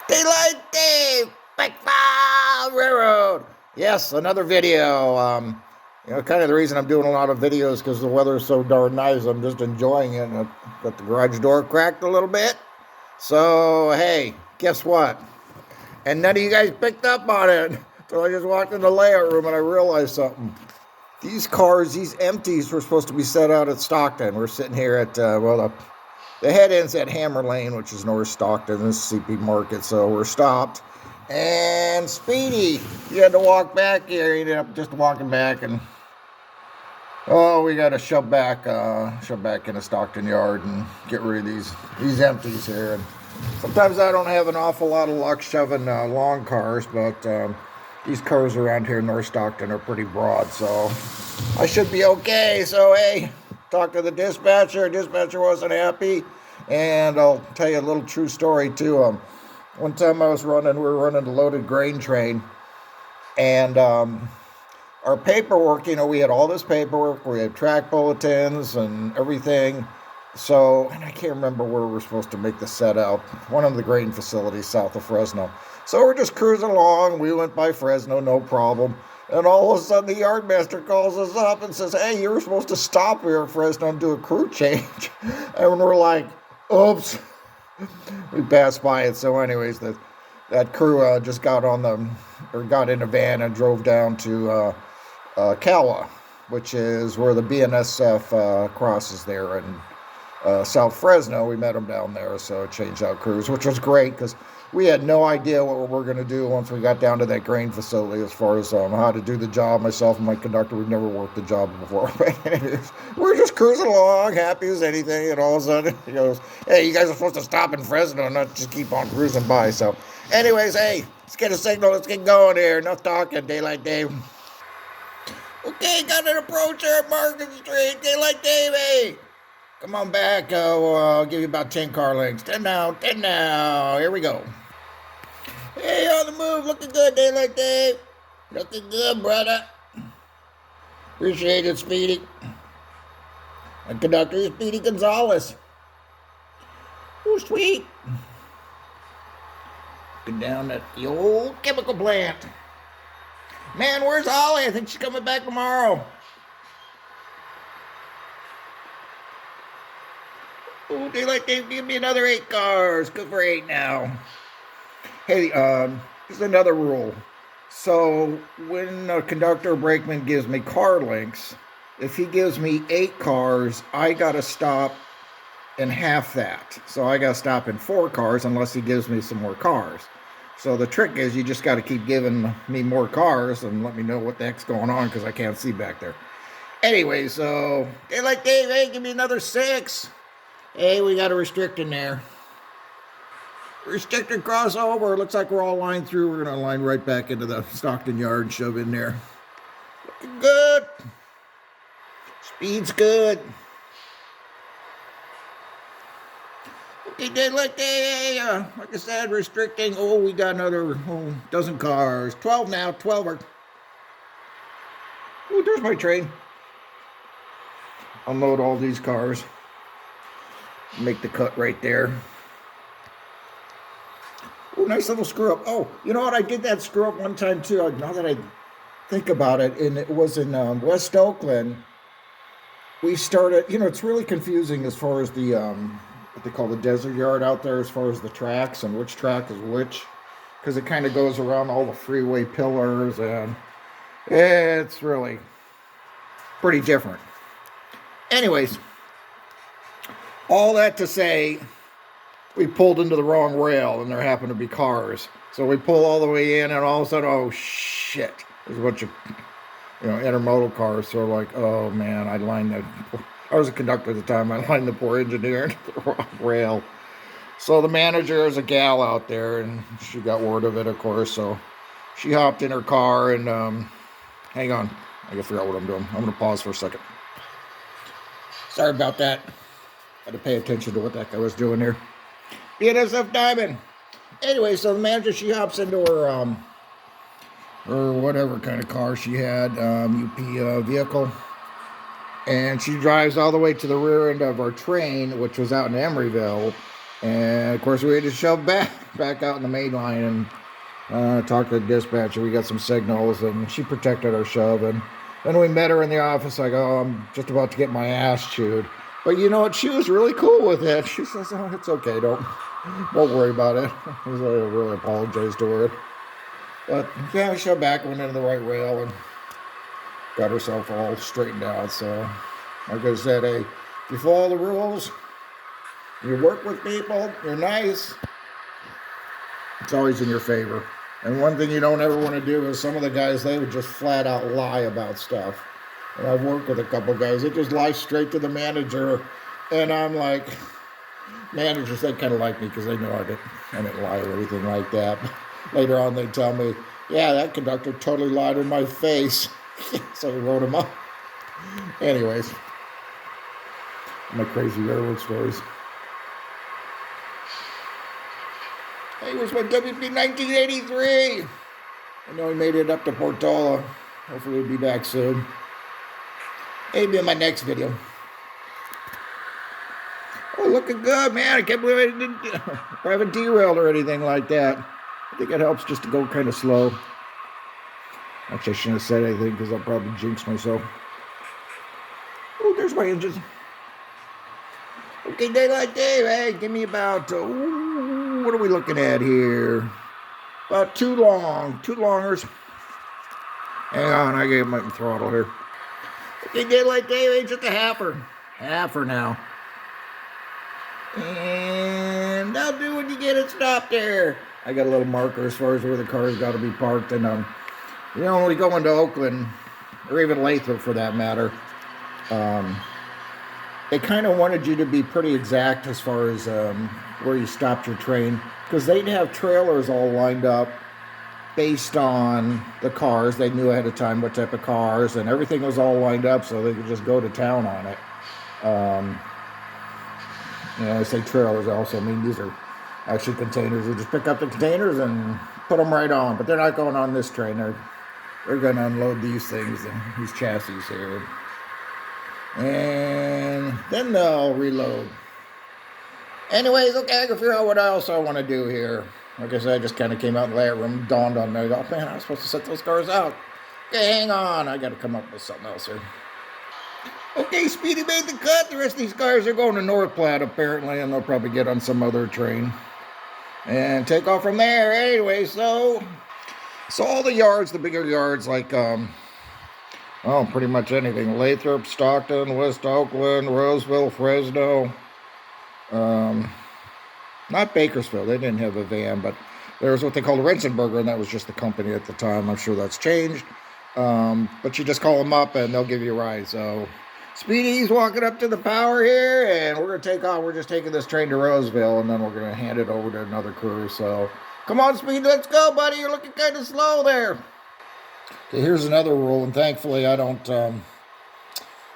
Daylight Dave, BAC V Railroad. Yes, another video. Kind of the reason I'm doing a lot of videos because the weather is so darn nice. I'm just enjoying it. And I've got the garage door cracked a little bit. So, hey, guess what? And none of you guys picked up on it. So I just walked in the layout room and I realized something. These cars, these empties, were supposed to be set out at Stockton. We're sitting here at, the head end's at Hammer Lane, which is North Stockton, this is CP Market, so we're stopped. And Speedy, he had to walk back here. He ended up just walking back, and we got to shove back in a Stockton yard and get rid of these empties here. And sometimes I don't have an awful lot of luck shoving long cars, but these cars around here in North Stockton are pretty broad, so I should be okay. So hey, talked to the dispatcher. Dispatcher wasn't happy, and I'll tell you a little true story too. One time we were running a loaded grain train, and our paperwork, we had all this paperwork. We had track bulletins and everything. So, and I can't remember where we're supposed to make the set out. One of the grain facilities south of Fresno. So we're just cruising along. We went by Fresno, no problem. And all of a sudden the yardmaster calls us up and says, hey, you were supposed to stop here at Fresno and do a crew change. And we're like, oops. We passed by it. So anyways, that crew just got in a van and drove down to Kawa, which is where the BNSF crosses there. And South Fresno, we met them down there, so changed out crews, which was great because we had no idea what we were going to do once we got down to that grain facility as far as how to do the job. Myself and my conductor, we've never worked the job before. We're just cruising along, happy as anything, and all of a sudden he goes, hey, you guys are supposed to stop in Fresno and not just keep on cruising by. So anyways, hey, let's get a signal, let's get going here. Enough talking, Daylight Dave. Okay, got an approach here at Market Street, Daylight Dave, hey. Come on back, I'll give you about 10 car lengths. 10 now, here we go. Hey, on the move, looking good, Daylight Dave. Looking good, brother. Appreciate it, Speedy. And Conductor is Speedy Gonzalez. Oh, sweet. Looking down at the old chemical plant. Man, where's Holly? I think she's coming back tomorrow. Oh, Daylight Dave, give me another 8 cars. Good for 8 now. Hey, here's another rule. So when a conductor or brakeman gives me car links, if he gives me 8 cars, I got to stop in half that. So I got to stop in 4 cars unless he gives me some more cars. So the trick is you just got to keep giving me more cars and let me know what the heck's going on because I can't see back there. Anyway, so Daylight Dave, hey, give me another 6. Hey, we got a restrict in there. Restricted crossover. Looks like we're all lined through. We're going to line right back into the Stockton yard and shove in there. Looking good. Speed's good. Okay, Daylight Day, like I said, restricting. Oh, we got another dozen cars. 12 now, 12. Oh, there's my train. Unload all these cars. Make the cut right there. Oh, nice little screw up. Oh, you know what? I did that screw up one time too. Now that I think about it, and it was in West Oakland. We started, it's really confusing as far as the, what they call the desert yard out there, as far as the tracks and which track is which, because it kind of goes around all the freeway pillars, and it's really pretty different. Anyways. All that to say, we pulled into the wrong rail and there happened to be cars. So we pull all the way in and all of a sudden, oh shit, there's a bunch of, intermodal cars. So we're like, oh man, I was a conductor at the time. I lined the poor engineer into the wrong rail. So the manager is a gal out there and she got word of it, of course. So she hopped in her car and, hang on, I gotta figure out what I'm doing. I'm gonna pause for a second. Sorry about that. Had to pay attention to what that guy was doing here. BNSF Diamond. Anyway, so the manager, she hops into her, or whatever kind of car she had, UP vehicle. And she drives all the way to the rear end of our train, which was out in Emeryville. And of course, we had to shove back out in the main line and talk to the dispatcher. We got some signals, and she protected our shove. And then we met her in the office. I go, I'm just about to get my ass chewed. But you know what? She was really cool with it. She says, oh, it's okay. Don't worry about it. I really apologized to her. But yeah, we shoved back, went into the right rail, and got herself all straightened out. So, like I said, hey, if you follow the rules, you work with people, you're nice, it's always in your favor. And one thing you don't ever want to do is some of the guys, they would just flat out lie about stuff. And I've worked with a couple guys, they just lie straight to the manager. And I'm like, managers, they kind of like me because they know I didn't lie or anything like that. Later on, they tell me, yeah, that conductor totally lied in my face. So we wrote him up. Anyways, my crazy railroad stories. Hey, where's my WP 1983? I know he made it up to Portola. Hopefully he'll be back soon. Maybe in my next video. Oh, looking good, man. I can't believe I haven't derailed or anything like that. I think it helps just to go kind of slow. Actually, I shouldn't have said anything because I'll probably jinx myself. Oh, there's my engines. Okay, Daylight Dave, hey, give me about, what are we looking at here? About two longers. Hang on, I gave my throttle here. Okay, Daylight Dave, hey, just a halfer now. And I'll do when you get it stopped there. I got a little marker as far as where the car's got to be parked, and you know, when we go into Oakland, or even Lathrop for that matter, they kind of wanted you to be pretty exact as far as where you stopped your train, because they'd have trailers all lined up based on the cars. They knew ahead of time what type of cars, and everything was all lined up so they could just go to town on it. You know, I say trailers also, I mean these are actually containers. You just pick up the containers and put them right on, but they're not going on this train. They're going to unload these things, these chassis here. And then they'll reload. Anyways, okay, I can figure out what else I want to do here. Like I said, I just kind of came out in the layout room, dawned on me. I go, man, I was supposed to set those cars out. Okay, hang on. I got to come up with something else here. Okay, Speedy made the cut. The rest of these cars are going to North Platte, apparently, and they'll probably get on some other train and take off from there. Anyway, so all the yards, the bigger yards, like, well, pretty much anything. Lathrop, Stockton, West Oakland, Roseville, Fresno. Not Bakersfield. They didn't have a van, but there was what they called a Rensenberger, and that was just the company at the time. I'm sure that's changed. But you just call them up, and they'll give you a ride. So Speedy's walking up to the power here, and we're going to take off. We're just taking this train to Roseville, and then we're going to hand it over to another crew. So come on, Speedy, let's go, buddy. You're looking kind of slow there. Okay, here's another rule, and thankfully I don't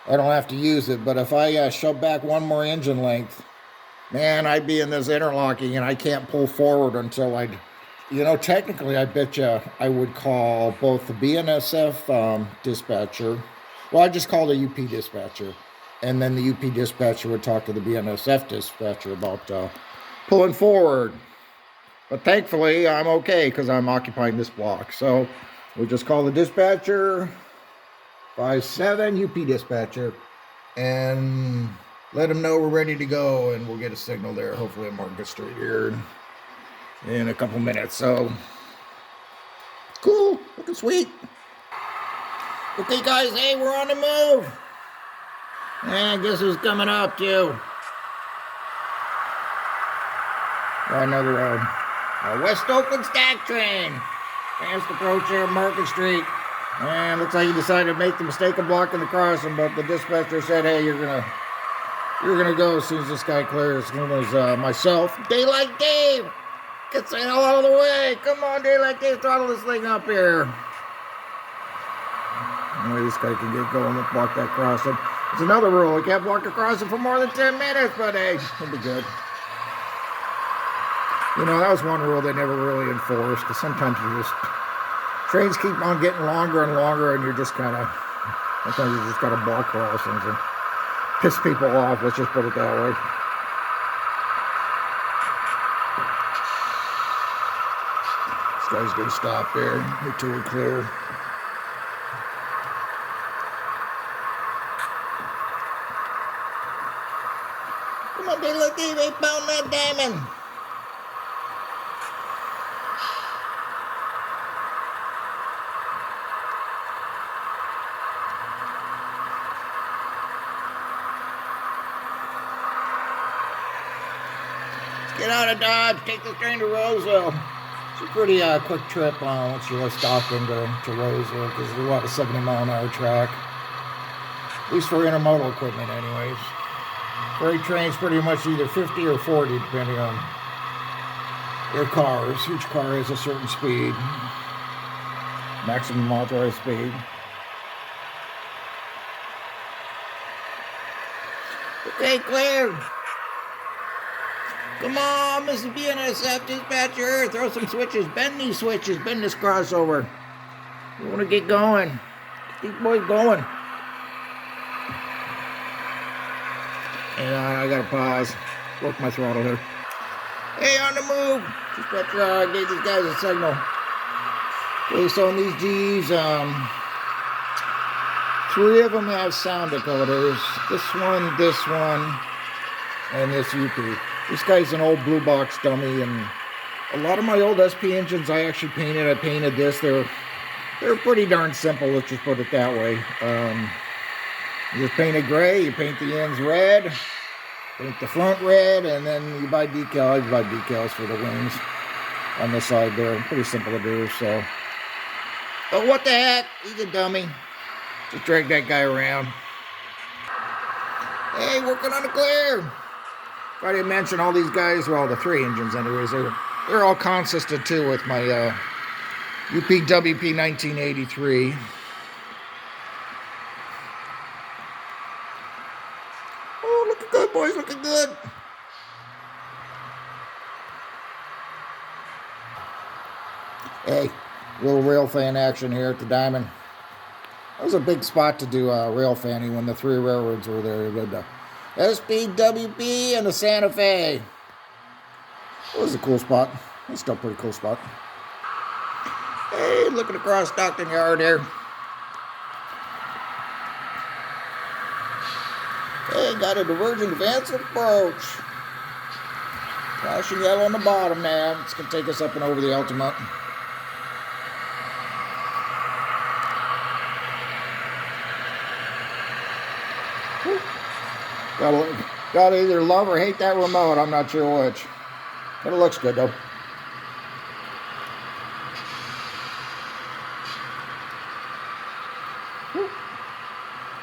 have to use it. But if I shove back one more engine length, man, I'd be in this interlocking, and I can't pull forward until you know, technically, I bet you I would call both the BNSF dispatcher. Well, I just called the UP dispatcher, and then the UP dispatcher would talk to the BNSF dispatcher about pulling forward. But thankfully, I'm okay because I'm occupying this block. So we just call the dispatcher, 57 UP dispatcher, and let them know we're ready to go, and we'll get a signal there, hopefully at Market Street here in a couple minutes. So cool, looking sweet. Okay, guys, hey, we're on the move. And guess who's coming up too? Another West Oakland stack train. Fast approach here at Market Street. And looks like he decided to make the mistake of blocking the crossing, but the dispatcher said, hey, you're gonna go as soon as this guy clears. As soon as myself, Daylight Dave, gets the hell out of the way. Come on, Daylight Dave, throttle this thing up here. Anyway, this guy can get going and block that crossing. It's another rule. You can't block a crossing for more than 10 minutes, but hey, it'll be good. You know, that was one rule they never really enforced, because sometimes trains keep on getting longer and longer, and you're just sometimes you just got to block crossings and piss people off, let's just put it that way. Guy's gonna stop there until we're clear. Come on, Dave, look, Dave, 8-pound that diamond. Get out of Dodge, take this train to Roseville. It's a pretty quick trip once you left Stockton to Roseville, because there's a lot of 70-mile-an-hour track. At least for intermodal equipment, anyways. Freight trains pretty much either 50 or 40, depending on their cars. Each car has a certain speed, maximum authorized speed. Okay, clear. Come on, Mrs. BNSF dispatcher, throw some switches, bend these switches, bend this crossover. We want to get going. Get these boys going. And I gotta pause, work my throttle here. Hey, on the move. Dispatcher, gave these guys a signal. Okay, so in these G's, 3 of them have sound decoders. This one, and this UP. This guy's an old blue box dummy, and a lot of my old SP engines I actually painted. I painted this. They're pretty darn simple, let's just put it that way. You just paint it gray, you paint the ends red, paint the front red, and then you buy decals. I buy decals for the wings on the side there. Pretty simple to do, so. But what the heck? He's a dummy. Just drag that guy around. Hey, working on the clear. I didn't mention all these guys, well, the 3 engines anyways, they're all consistent too with my UPWP 1983. Oh, looking good, boys, looking good. Hey, little rail fan action here at the Diamond. That was a big spot to do rail fanning when the 3 railroads were there. The SPWP and the Santa Fe. It was a cool spot. It's still a pretty cool spot. Hey, looking across Stockton Yard here. Hey, got a divergent advance approach. Flashing yellow on the bottom now. It's going to take us up and over the Ultimate. Gotta either love or hate that remote. I'm not sure which. But it looks good though.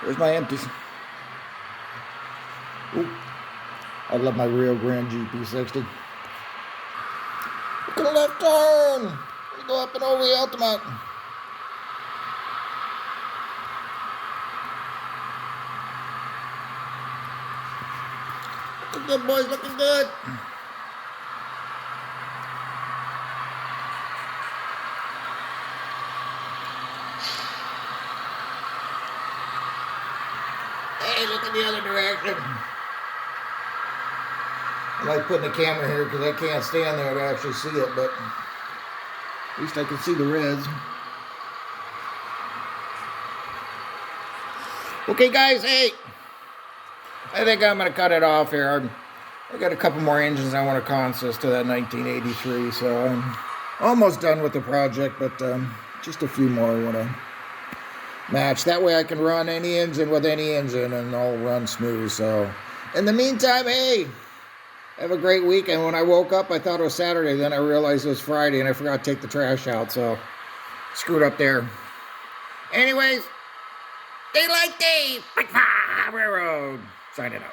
There's my empties. Ooh. I love my Rio Grande GP60. Look at the left turn. We go up and over the Ultimate. Looking good, boys, looking good. Hey, look in the other direction. I like putting the camera here because I can't stand there to actually see it, but at least I can see the reds. Okay, guys, hey. I think I'm going to cut it off here. I got a couple more engines I want to consist to that 1983, so I'm almost done with the project, but just a few more I want to match. That way I can run any engine with any engine and all run smooth. So in the meantime, hey, have a great weekend. When I woke up, I thought it was Saturday. Then I realized it was Friday, and I forgot to take the trash out, so screwed up there. Anyways, Daylight Dave, BAC V RR, signing out.